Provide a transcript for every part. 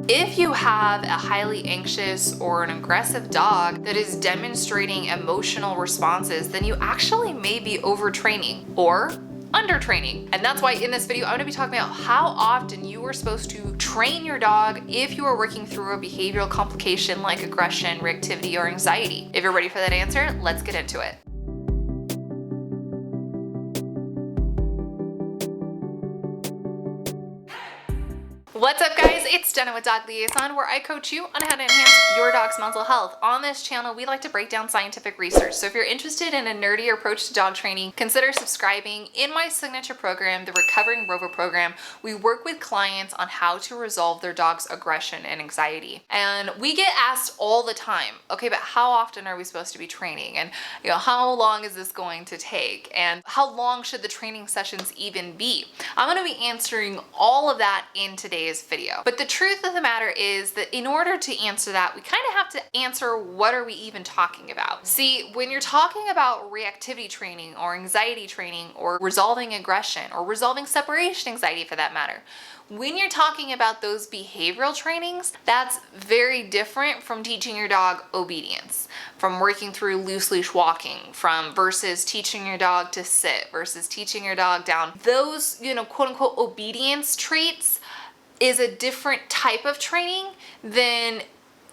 If you have a highly anxious or an aggressive dog that is demonstrating emotional responses, then you actually may be overtraining or undertraining. And that's why in this video, I'm gonna be talking about how often you are supposed to train your dog if you are working through a behavioral complication like aggression, reactivity, or anxiety. If you're ready for that answer, let's get into it. What's up guys, it's Jenna with Dog Liaison, where I coach you on how to enhance your dog's mental health. On this channel, we like to break down scientific research. So if you're interested in a nerdier approach to dog training, consider subscribing. In my signature program, the Recovering Rover program, we work with clients on how to resolve their dog's aggression and anxiety. And we get asked all the time, okay, but how often are we supposed to be training? And how long is this going to take? And how long should the training sessions even be? I'm gonna be answering all of that in today's video. But the truth of the matter is that in order to answer that, we kind of have to answer, what are we even talking about? See, when you're talking about reactivity training or anxiety training or resolving aggression or resolving separation anxiety for that matter, when you're talking about those behavioral trainings, that's very different from teaching your dog obedience, from working through loose leash walking, versus teaching your dog to sit, versus teaching your dog down. Those, quote unquote obedience traits is a different type of training than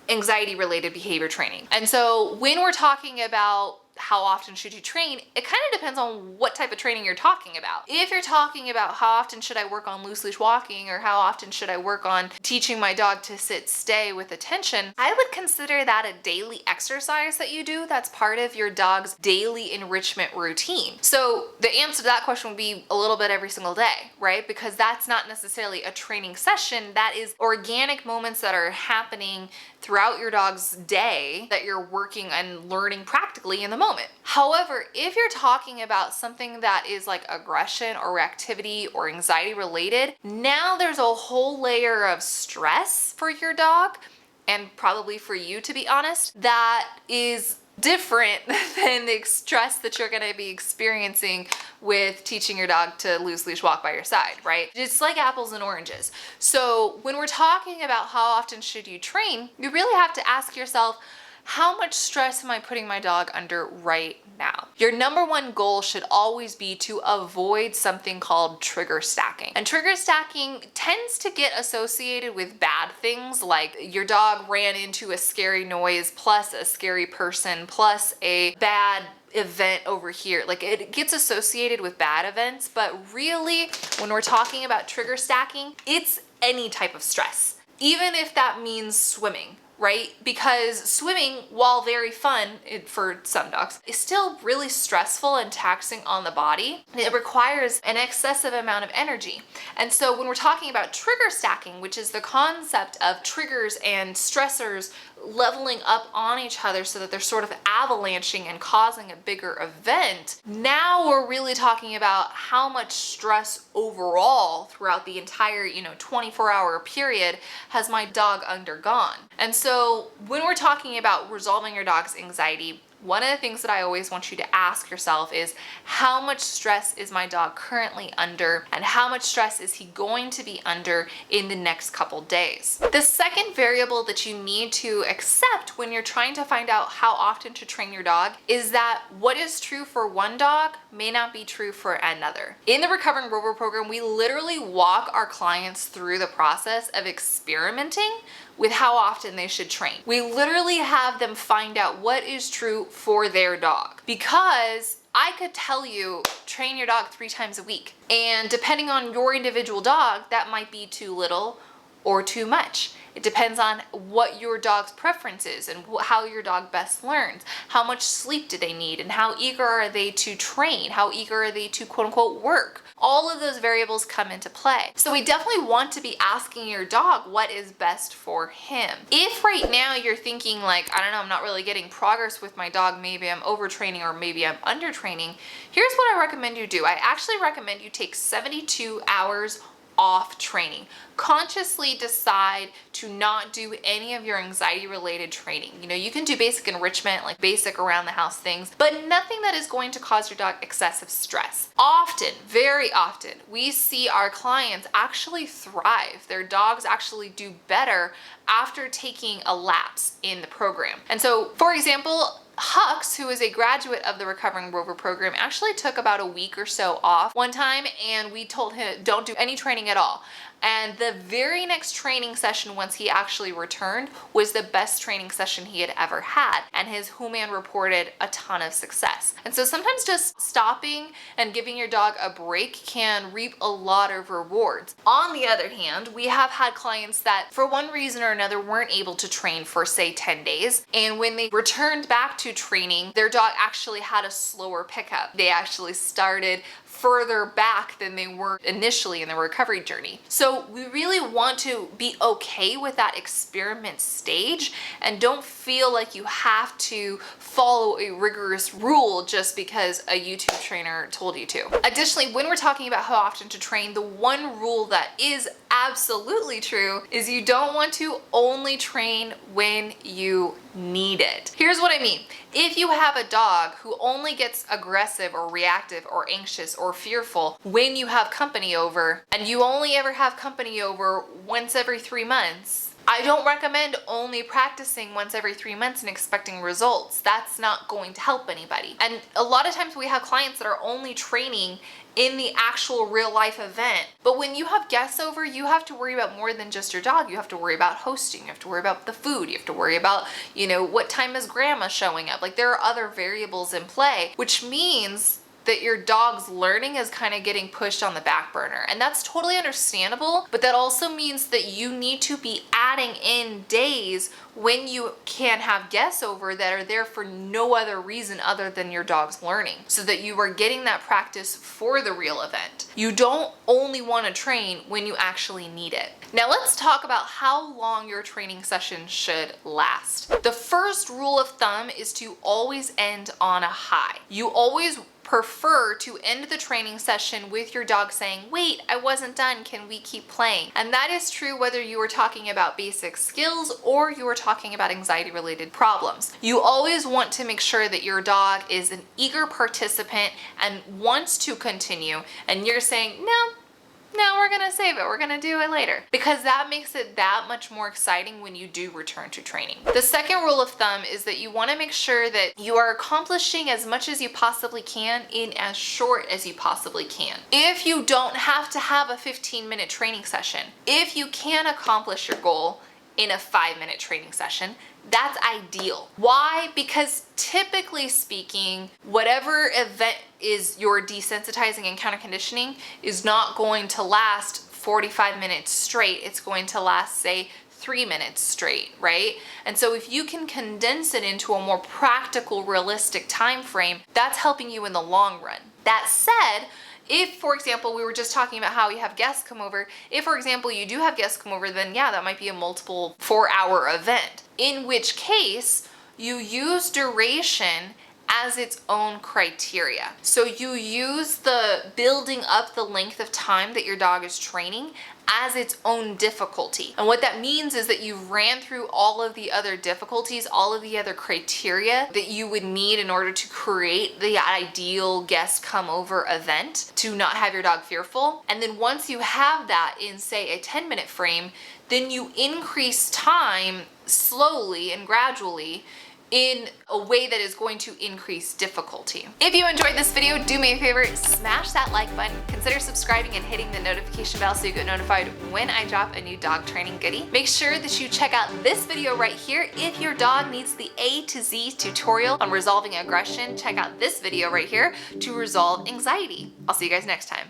anxiety related behavior training. And so when we're talking about how often should you train, it kind of depends on what type of training you're talking about. If you're talking about how often should I work on loose leash walking, or how often should I work on teaching my dog to sit stay with attention, I would consider that a daily exercise that you do that's part of your dog's daily enrichment routine. So the answer to that question would be a little bit every single day, right? Because that's not necessarily a training session, that is organic moments that are happening throughout your dog's day that you're working and learning practically in the moment. However, if you're talking about something that is like aggression or reactivity or anxiety related, now there's a whole layer of stress for your dog, and probably for you, to be honest, that is different than the stress that you're going to be experiencing with teaching your dog to loose leash walk by your side, right? It's like apples and oranges. So when we're talking about how often should you train, you really have to ask yourself, how much stress am I putting my dog under right now? Your number one goal should always be to avoid something called trigger stacking. And trigger stacking tends to get associated with bad things, like your dog ran into a scary noise plus a scary person plus a bad event over here. Like, it gets associated with bad events, but really when we're talking about trigger stacking, it's any type of stress, even if that means swimming, right? Because swimming, while very fun for some dogs, is still really stressful and taxing on the body. It requires an excessive amount of energy. And so when we're talking about trigger stacking, which is the concept of triggers and stressors leveling up on each other so that they're sort of avalanching and causing a bigger event, now we're really talking about how much stress overall throughout the entire 24-hour period has my dog undergone. And so when we're talking about resolving your dog's anxiety, one of the things that I always want you to ask yourself is, how much stress is my dog currently under, and how much stress is he going to be under in the next couple days? The second variable that you need to accept when you're trying to find out how often to train your dog is that what is true for one dog may not be true for another. In the Recovering Rover program, we literally walk our clients through the process of experimenting with how often they should train. We literally have them find out what is true for their dog, because I could tell you, train your dog 3 times a week. And depending on your individual dog, that might be too little or too much. It depends on what your dog's preference is and how your dog best learns. How much sleep do they need, and how eager are they to train? How eager are they to quote unquote work? All of those variables come into play. So we definitely want to be asking your dog what is best for him. If right now you're thinking like, I don't know, I'm not really getting progress with my dog, maybe I'm overtraining or maybe I'm undertraining, here's what I recommend you do. I actually recommend you take 72 hours off training. Consciously decide to not do any of your anxiety related training. You know, you can do basic enrichment, like basic around the house things, but nothing that is going to cause your dog excessive stress. Often, very often, we see our clients actually thrive. Their dogs actually do better after taking a lapse in the program. And so, for example, Hux, who is a graduate of the Recovering Rover program, actually took about a week or so off one time, and we told him don't do any training at all. And the very next training session, once he actually returned, was the best training session he had ever had. And his Human reported a ton of success. And so sometimes just stopping and giving your dog a break can reap a lot of rewards. On the other hand, we have had clients that for one reason or another weren't able to train for say 10 days. And when they returned back to training, their dog actually had a slower pickup. They actually started further back than they were initially in the recovery journey. So we really want to be okay with that experiment stage and don't feel like you have to follow a rigorous rule just because a YouTube trainer told you to. Additionally, when we're talking about how often to train, the one rule that is absolutely true is you don't want to only train when you need it. Here's what I mean. If you have a dog who only gets aggressive or reactive or anxious or fearful when you have company over, and you only ever have company over once every 3 months, I don't recommend only practicing once every 3 months and expecting results. That's not going to help anybody. And a lot of times we have clients that are only training in the actual real life event. But when you have guests over, you have to worry about more than just your dog. You have to worry about hosting, you have to worry about the food, you have to worry about, you know, what time is grandma showing up? Like there are other variables in play, which means that your dog's learning is kind of getting pushed on the back burner. And that's totally understandable, but that also means that you need to be adding in days when you can have guests over that are there for no other reason other than your dog's learning, so that you are getting that practice for the real event. You don't only want to train when you actually need it. Now let's talk about how long your training session should last. The first rule of thumb is to always end on a high. You always prefer to end the training session with your dog saying, wait, I wasn't done, can we keep playing? And that is true whether you are talking about basic skills or you are talking about anxiety related problems. You always want to make sure that your dog is an eager participant and wants to continue, and you're saying, no, we're gonna save it, we're gonna do it later. Because that makes it that much more exciting when you do return to training. The second rule of thumb is that you wanna make sure that you are accomplishing as much as you possibly can in as short as you possibly can. If you don't have to have a 15-minute training session, if you can accomplish your goal in a 5-minute training session, that's ideal. Why? Because typically speaking, whatever event is your desensitizing and counter conditioning is not going to last 45 minutes straight. It's going to last, say, 3 minutes straight, right? And so if you can condense it into a more practical, realistic time frame, that's helping you in the long run. That said, if, for example, we were just talking about how you have guests come over, if, for example, you do have guests come over, then yeah, that might be a multiple 4-hour event, in which case you use duration as its own criteria. So you use the building up the length of time that your dog is training as its own difficulty. And what that means is that you ran through all of the other difficulties, all of the other criteria that you would need in order to create the ideal guest come over event to not have your dog fearful. And then once you have that in, say, a 10-minute frame, then you increase time slowly and gradually in a way that is going to increase difficulty. If you enjoyed this video, do me a favor, smash that like button, consider subscribing and hitting the notification bell so you get notified when I drop a new dog training goodie. Make sure that you check out this video right here. If your dog needs the A to Z tutorial on resolving aggression, check out this video right here to resolve anxiety. I'll see you guys next time.